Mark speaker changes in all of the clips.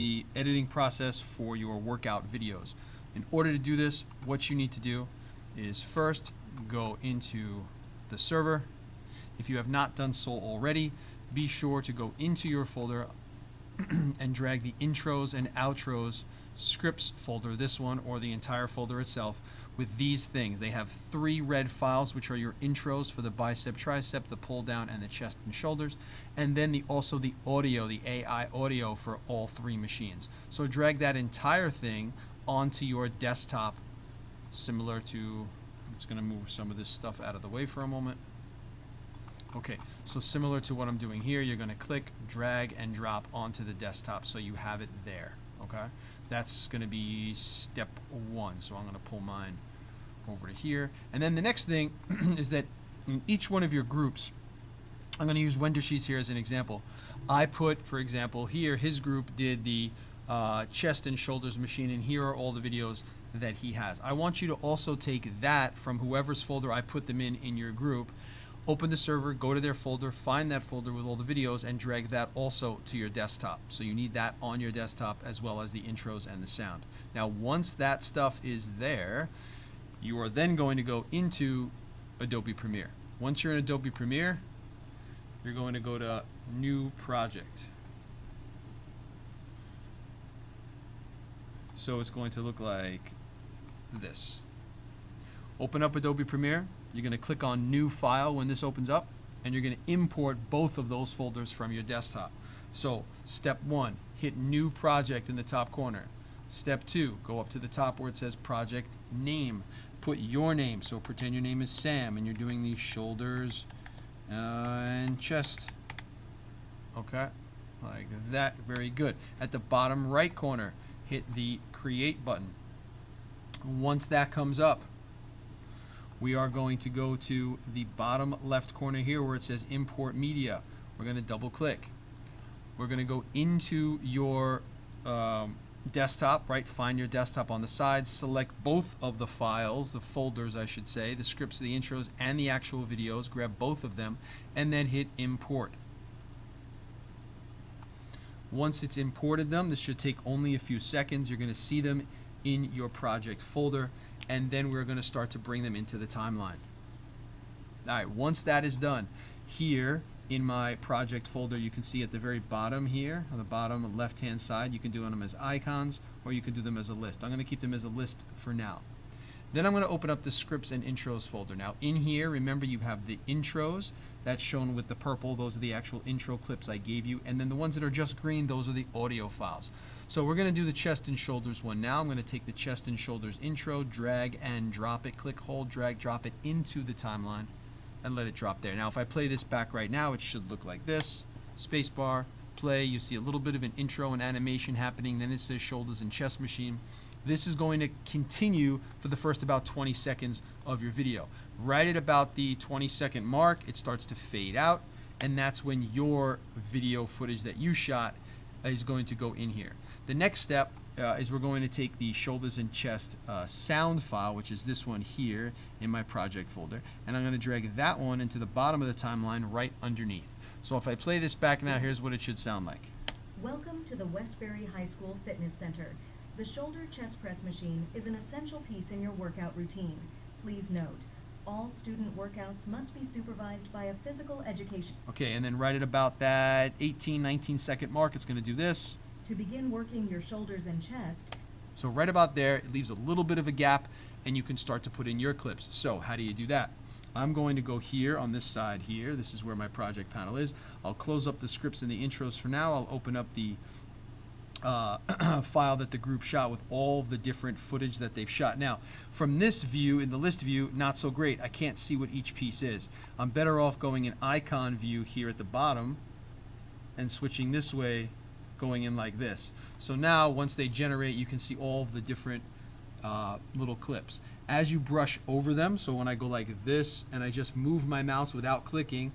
Speaker 1: the editing process for your workout videos. In order to do this, what you need to do is first go into the server. If you have not done so already, be sure to go into your folder and drag the intros and outros scripts folder, this one or the entire folder itself, with these things. They have 3 red files, which are your intros for the bicep, tricep, the pull down, and the chest and shoulders, and then also the audio, the AI audio for all 3 machines. So drag that entire thing onto your desktop, similar to, I'm just going to move some of this stuff out of the way for a moment. Okay, so similar to what I'm doing here, you're going to click, drag, and drop onto the desktop so you have it there. Okay, that's going to be step 1. So I'm going to pull mine over to here. And then the next thing is that in each one of your groups, I'm going to use Wender Sheets here as an example. I put, for example, here, his group did the chest and shoulders machine, and here are all the videos that he has. I want you to also take that from whoever's folder I put them in your group. Open the server, go to their folder, find that folder with all the videos, and drag that also to your desktop. So you need that on your desktop as well as the intros and the sound. Now, once that stuff is there, you are then going to go into Adobe Premiere. Once you're in Adobe Premiere, you're going to go to New Project. So it's going to look like this. Open up Adobe Premiere. You're going to click on New File when this opens up, and you're going to import both of those folders from your desktop. So step 1, hit New Project in the top corner. Step 2, go up to the top where it says Project Name. Put your name. So pretend your name is Sam, and you're doing these shoulders and chest. Okay, like that. Very good. At the bottom right corner, hit the Create button. Once that comes up, we are going to go to the bottom left corner here where it says Import Media. We're going to double click. We're going to go into your desktop, right? Find your desktop on the side. Select both of the files, the folders I should say, the scripts, the intros, and the actual videos. Grab both of them and then hit Import. Once it's imported them, this should take only a few seconds. You're going to see them in your project folder, and then we're going to start to bring them into the timeline. All right, once that is done, here in my project folder, you can see at the very bottom here, on the bottom left-hand side, you can do them as icons or you can do them as a list. I'm going to keep them as a list for now. Then I'm going to open up the scripts and intros folder. Now in here, remember you have the intros, that's shown with the purple, those are the actual intro clips I gave you, and then the ones that are just green, those are the audio files. So we're going to do the chest and shoulders one now. I'm going to take the chest and shoulders intro, drag and drop it, click, hold, drag, drop it into the timeline, and let it drop there. Now if I play this back right now, it should look like this. Spacebar, play, you see a little bit of an intro and animation happening, then it says shoulders and chest machine. This is going to continue for the first about 20 seconds of your video. Right at about the 20-second mark, it starts to fade out, and that's when your video footage that you shot is going to go in here. The next step is we're going to take the shoulders and chest sound file, which is this one here in my project folder, and I'm going to drag that one into the bottom of the timeline right underneath. So if I play this back now, here's what it should sound like.
Speaker 2: Welcome to the Westbury High School Fitness Center. The shoulder chest press machine is an essential piece in your workout routine. Please note, all student workouts must be supervised by a physical education.
Speaker 1: Okay, and then right at about that 19 second mark, it's going to do this.
Speaker 2: To begin working your shoulders and chest.
Speaker 1: So right about there, it leaves a little bit of a gap, and you can start to put in your clips. So how do you do that? I'm going to go here on this side here. This is where my project panel is. I'll close up the scripts and the intros for now. I'll open up the file that the group shot with all of the different footage that they've shot. Now, from this view, in the list view, not so great. I can't see what each piece is. I'm better off going in icon view here at the bottom and switching this way, going in like this. So now, once they generate, you can see all of the different little clips. As you brush over them, so when I go like this and I just move my mouse without clicking,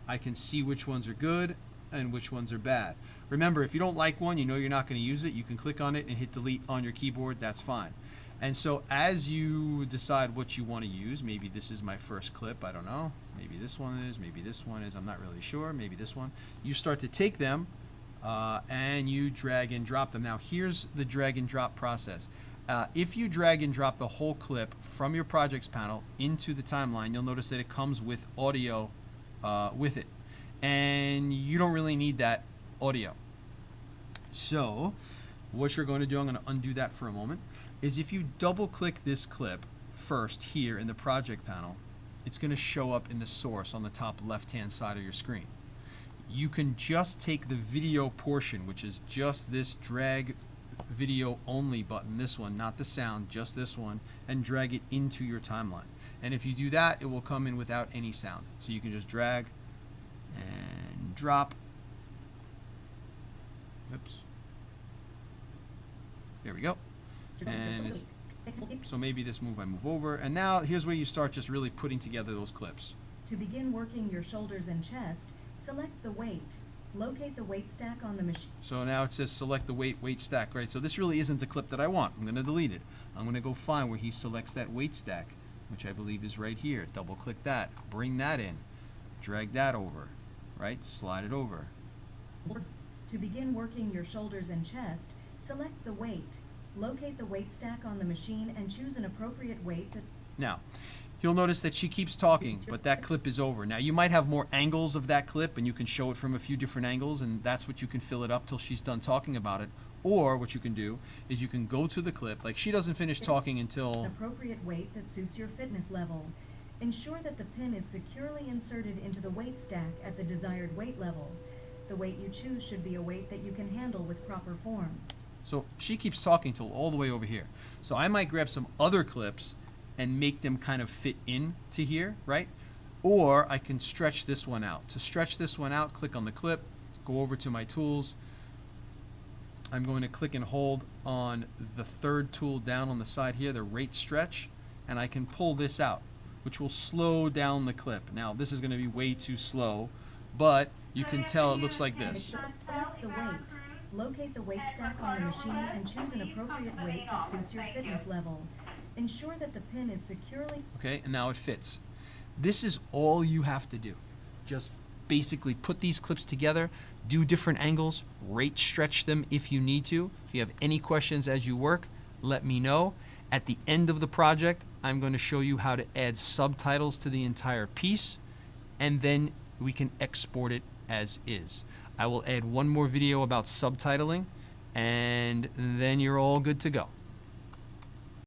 Speaker 1: I can see which ones are good and which ones are bad. Remember, if you don't like one, you know you're not going to use it, you can click on it and hit delete on your keyboard, that's fine. And so as you decide what you want to use, maybe this is my first clip, I don't know, maybe this one is, maybe this one is, I'm not really sure, maybe this one, you start to take them and you drag and drop them. Now here's the drag and drop process. If you drag and drop the whole clip from your projects panel into the timeline, you'll notice that it comes with audio with it. And you don't really need that audio. So what you're going to do, I'm going to undo that for a moment, is if you double click this clip first here in the project panel, it's going to show up in the source on the top left hand side of your screen. You can just take the video portion, which is just this drag video only button, this one, not the sound, just this one, and drag it into your timeline. And if you do that, it will come in without any sound. So you can just drag and drop. Oops. There we go. And so maybe this move I move over. And now here's where you start just really putting together those clips.
Speaker 2: To begin working your shoulders and chest, select the weight. Locate the weight stack on the machine.
Speaker 1: So now it says select the weight stack, right? So this really isn't the clip that I want. I'm going to delete it. I'm going to go find where he selects that weight stack, which I believe is right here. Double click that, bring that in, drag that over, right? Slide it over.
Speaker 2: To begin working your shoulders and chest, select the weight. Locate the weight stack on the machine and choose an appropriate weight that...
Speaker 1: Now, you'll notice that she keeps talking, but that clip is over. Now, you might have more angles of that clip, and you can show it from a few different angles, and that's what you can fill it up till she's done talking about it. Or what you can do is you can go to the clip, like she doesn't finish talking until...
Speaker 2: An appropriate weight that suits your fitness level. Ensure that the pin is securely inserted into the weight stack at the desired weight level. The weight you choose should be a weight that you can handle with proper form.
Speaker 1: So she keeps talking till all the way over here. So I might grab some other clips and make them kind of fit in to here, right? Or I can stretch this one out. To stretch this one out, click on the clip, go over to my tools. I'm going to click and hold on the third tool down on the side here, the rate stretch, and I can pull this out, which will slow down the clip. Now, this is going to be way too slow, but you can tell it looks like this.
Speaker 2: Select the weight. Locate the weight stack on the machine and choose an appropriate weight that suits your fitness level. Ensure that the pin is securely...
Speaker 1: Okay, and now it fits. This is all you have to do. Just basically put these clips together, do different angles, rate stretch them if you need to. If you have any questions as you work, let me know. At the end of the project, I'm going to show you how to add subtitles to the entire piece, and then we can export it as is. I will add one more video about subtitling, and then you're all good to go.